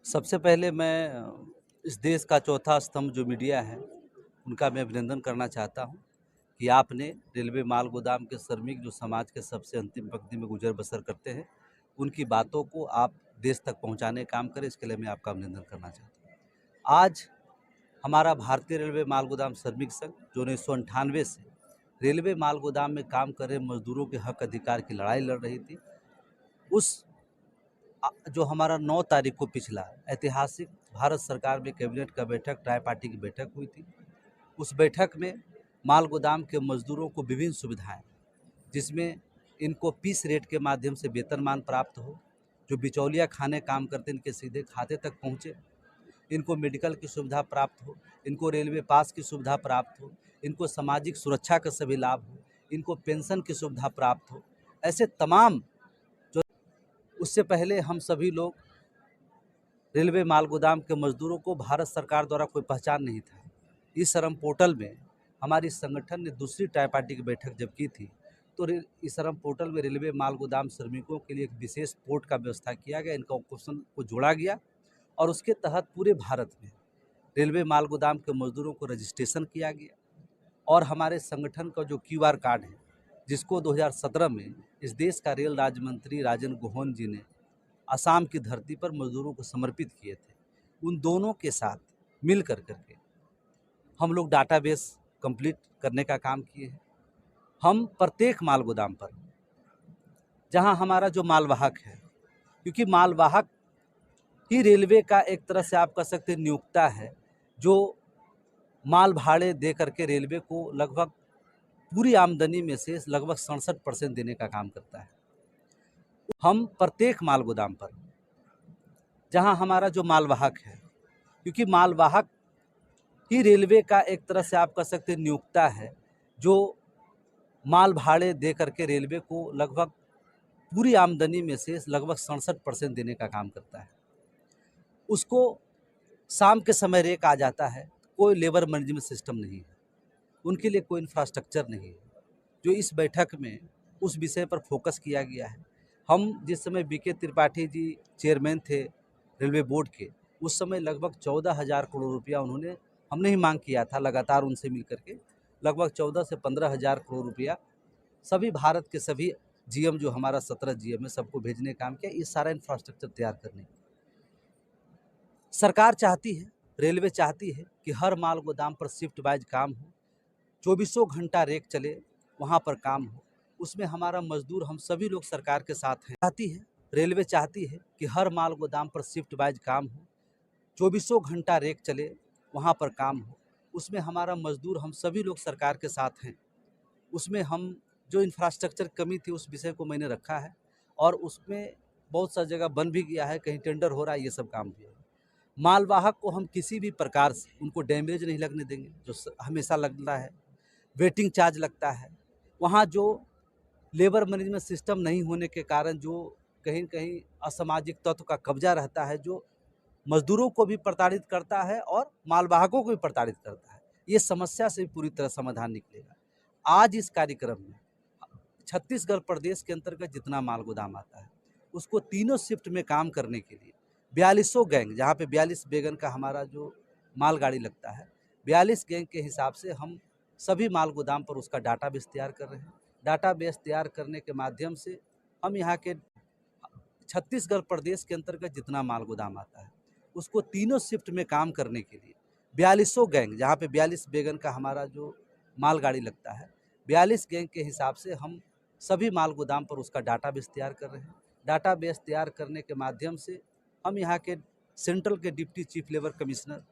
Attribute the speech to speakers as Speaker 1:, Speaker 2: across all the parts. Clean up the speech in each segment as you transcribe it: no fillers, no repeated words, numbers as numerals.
Speaker 1: सबसे पहले मैं इस देश का चौथा स्तंभ जो मीडिया है, उनका मैं अभिनंदन करना चाहता हूँ कि आपने रेलवे माल गोदाम के श्रमिक जो समाज के सबसे अंतिम पंक्ति में गुजर बसर करते हैं, उनकी बातों को आप देश तक पहुँचाने का काम करें, इसके लिए मैं आपका अभिनंदन करना चाहता हूँ। आज हमारा भारतीय रेलवे माल गोदाम श्रमिक संघ जो 1998 से रेलवे माल गोदाम में काम कर रहे मजदूरों के हक अधिकार की लड़ाई लड़ रही थी, उस जो हमारा 9 तारीख को पिछला ऐतिहासिक भारत सरकार में कैबिनेट का बैठक ट्राई पार्टी की बैठक हुई थी। उस बैठक में माल गोदाम के मजदूरों को विभिन्न सुविधाएं, जिसमें इनको पीस रेट के माध्यम से वेतनमान प्राप्त हो, जो बिचौलिया खाने काम करते इनके सीधे खाते तक पहुँचे, इनको मेडिकल की सुविधा प्राप्त हो, इनको रेलवे पास की सुविधा प्राप्त हो, इनको सामाजिक सुरक्षा का सभी लाभ हो, इनको पेंशन की सुविधा प्राप्त हो। ऐसे तमाम जो उससे पहले हम सभी लोग रेलवे माल गोदाम के मजदूरों को भारत सरकार द्वारा कोई पहचान नहीं था। इस श्रम पोर्टल में हमारी संगठन ने दूसरी ट्राई पार्टी की बैठक जब की थी, तो इस श्रम पोर्टल में रेलवे माल गोदाम श्रमिकों के लिए एक विशेष पोर्ट का व्यवस्था किया गया, इनका क्वेश्चन को जोड़ा गया और उसके तहत पूरे भारत में रेलवे माल गोदाम के मजदूरों को रजिस्ट्रेशन किया गया। और हमारे संगठन का जो QR कार्ड है, जिसको 2017 में इस देश का रेल राज्य मंत्री राजेंद्र गोहन जी ने असम की धरती पर मजदूरों को समर्पित किए थे, उन दोनों के साथ मिल करके हम लोग डाटाबेस कंप्लीट करने का काम किए हैं। हम प्रत्येक माल गोदाम पर जहां हमारा जो मालवाहक है, क्योंकि मालवाहक ही रेलवे का एक तरह से आप कह सकते हैं नियोक्ता है, जो माल भाड़े दे करके रेलवे को लगभग पूरी आमदनी में से लगभग 67% देने का काम करता है। हम प्रत्येक माल गोदाम पर जहां हमारा जो मालवाहक है, क्योंकि मालवाहक ही रेलवे का एक तरह से आप कह सकते हैं नियोक्ता है, जो माल भाड़े दे करके रेलवे को लगभग पूरी आमदनी में से लगभग 67% देने का काम करता है। उसको शाम के समय रेक आ जाता है, कोई लेबर मैनेजमेंट सिस्टम नहीं है, उनके लिए कोई इंफ्रास्ट्रक्चर नहीं है, जो इस बैठक में उस विषय पर फोकस किया गया है। हम जिस समय BK त्रिपाठी जी चेयरमैन थे रेलवे बोर्ड के, उस समय लगभग 14,000 करोड़ रुपया हमने ही मांग किया था, लगातार उनसे मिल करके लगभग 14 से 15,000 करोड़ रुपया सभी भारत के सभी GM जो हमारा 17 GM है सबको भेजने का काम किया, इस सारा इंफ्रास्ट्रक्चर तैयार करने। सरकार चाहती है, रेलवे चाहती है कि हर माल गोदाम पर शिफ्ट वाइज काम हो, 24 घंटा रेक चले, वहाँ पर काम हो, उसमें हमारा मजदूर हम सभी लोग सरकार के साथ हैं। चाहती है, रेलवे चाहती है कि हर माल गोदाम पर शिफ्ट वाइज काम हो, 24 घंटा रेक चले, वहाँ पर काम हो, उसमें हमारा मजदूर हम सभी लोग सरकार के साथ हैं। उसमें हम जो इंफ्रास्ट्रक्चर कमी थी उस विषय को मैंने रखा है और उसमें बहुत सा जगह बन भी गया है, कहीं टेंडर हो रहा है, ये सब काम भी है। मालवाहक को हम किसी भी प्रकार से उनको डैमेज नहीं लगने देंगे, जो हमेशा लगता है। वेटिंग चार्ज लगता है, वहाँ जो लेबर मैनेजमेंट सिस्टम नहीं होने के कारण जो कहीं कहीं असामाजिक तत्व का कब्जा रहता है, जो मजदूरों को भी प्रताड़ित करता है और मालवाहकों को भी प्रताड़ित करता है, ये समस्या से पूरी तरह समाधान निकलेगा। आज इस कार्यक्रम में छत्तीसगढ़ प्रदेश के अंतर्गत जितना माल गोदाम आता है, उसको तीनों शिफ्ट में काम करने के लिए 4200 गैंग, जहाँ पे 42 वैगन का हमारा जो मालगाड़ी लगता है, 42 गैंग के हिसाब से हम सभी माल गोदाम पर उसका डाटाबेस तैयार कर रहे हैं। डाटाबेस तैयार करने के माध्यम से हम यहाँ के छत्तीसगढ़ प्रदेश के अंतर्गत जितना माल गोदाम आता है, उसको तीनों शिफ्ट में काम करने के लिए 4200 गैंग, जहाँ पे 42 वैगन का हमारा जो मालगाड़ी लगता है, 42 गैंग के हिसाब से हम सभी माल गोदाम पर उसका डाटाबेस तैयार कर रहे हैं। डाटाबेस तैयार करने के माध्यम से हम यहाँ के सेंट्रल के डिप्टी चीफ लेबर कमिश्नर,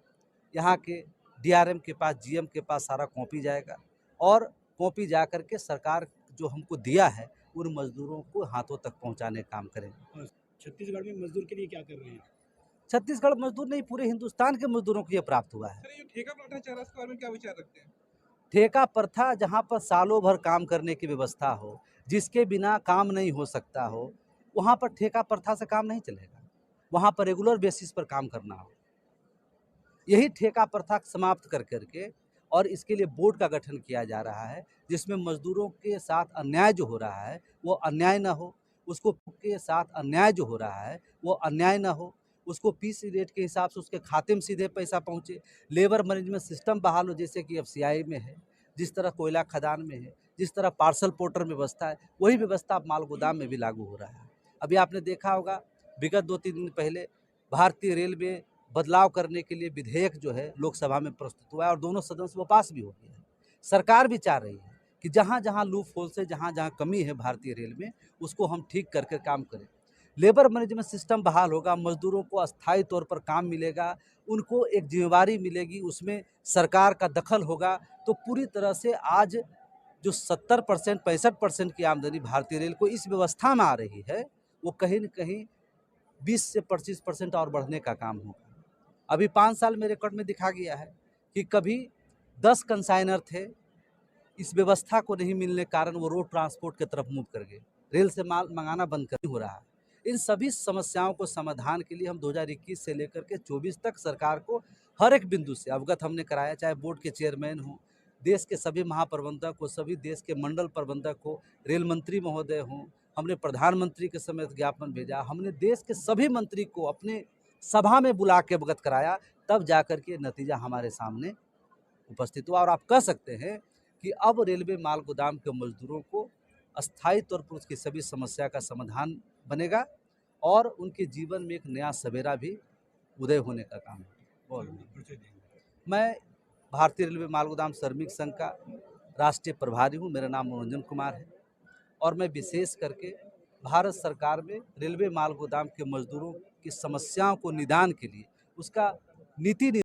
Speaker 1: यहाँ के DRM के पास, GM के पास सारा कॉपी जाएगा और कॉपी जा कर के सरकार जो हमको दिया है उन मजदूरों को हाथों तक पहुँचाने का काम करेंगे।
Speaker 2: छत्तीसगढ़ में मजदूर के लिए क्या कर रहे हैं?
Speaker 1: छत्तीसगढ़ मजदूर नहीं, पूरे हिंदुस्तान के मजदूरों को ये प्राप्त हुआ है।
Speaker 2: सर, ये ठेका प्रथा चल रहा है, इसके बारे में क्या विचार रखते हैं?
Speaker 1: ठेका प्रथा जहाँ पर सालों भर काम करने की व्यवस्था हो, जिसके बिना काम नहीं हो सकता हो, वहाँ पर ठेका प्रथा से काम नहीं चलेगा। वहाँ पर रेगुलर बेसिस पर काम करना हो। यही ठेका प्रथा समाप्त कर करके और इसके लिए बोर्ड का गठन किया जा रहा है, जिसमें मजदूरों के साथ अन्याय जो हो रहा है वो अन्याय न हो, उसको के साथ अन्याय जो हो रहा है वो अन्याय न हो, उसको पीसी रेट के हिसाब से उसके खाते में सीधे पैसा पहुँचे। लेबर मैनेजमेंट सिस्टम बहाल हो, जैसे कि एफसीआई में है, जिस तरह कोयला खदान में है, जिस तरह पार्सल पोर्टर में व्यवस्था है, वही व्यवस्था अब माल गोदाम में भी लागू हो रहा है। अभी आपने देखा होगा, विगत 2-3 दिन पहले भारतीय रेल में बदलाव करने के लिए विधेयक जो है लोकसभा में प्रस्तुत हुआ है और दोनों सदन से वो पास भी हो गया है। सरकार भी चाह रही है कि जहाँ-जहाँ लूप होल से जहाँ-जहाँ कमी है भारतीय रेल में, उसको हम ठीक करके काम करें। लेबर मैनेजमेंट सिस्टम बहाल होगा, मजदूरों को अस्थायी तौर पर काम मिलेगा, उनको एक जिम्मेवारी मिलेगी, उसमें सरकार का दखल होगा, तो पूरी तरह से आज जो 70% 65% की आमदनी भारतीय रेल को इस व्यवस्था में आ रही है, वो कहीं न कहीं 20 से 25% और बढ़ने का काम होगा। अभी 5 साल में रिकॉर्ड में दिखा गया है कि कभी 10 कंसाइनर थे, इस व्यवस्था को नहीं मिलने के कारण वो रोड ट्रांसपोर्ट की तरफ मूव कर गए, रेल से माल मंगाना बंद कर हो रहा है। इन सभी समस्याओं को समाधान के लिए हम 2021 से लेकर के 24 तक सरकार को हर एक बिंदु से अवगत हमने कराया, चाहे बोर्ड के चेयरमैन हों, देश के सभी महाप्रबंधक हो, सभी देश के मंडल प्रबंधक हो, रेल मंत्री महोदय हों, हमने प्रधानमंत्री के समेत ज्ञापन भेजा, हमने देश के सभी मंत्री को अपने सभा में बुला के अवगत कराया, तब जाकर के नतीजा हमारे सामने उपस्थित हुआ। और आप कह सकते हैं कि अब रेलवे माल गोदाम के मजदूरों को अस्थायी तौर पर उसकी सभी समस्या का समाधान बनेगा और उनके जीवन में एक नया सवेरा भी उदय होने का काम है। मैं भारतीय रेलवे माल गोदाम श्रमिक संघ का राष्ट्रीय प्रभारी हूँ, मेरा नाम मनोरंजन कुमार है और मैं विशेष करके भारत सरकार में रेलवे माल गोदाम के मजदूरों की समस्याओं को निदान के लिए उसका नीति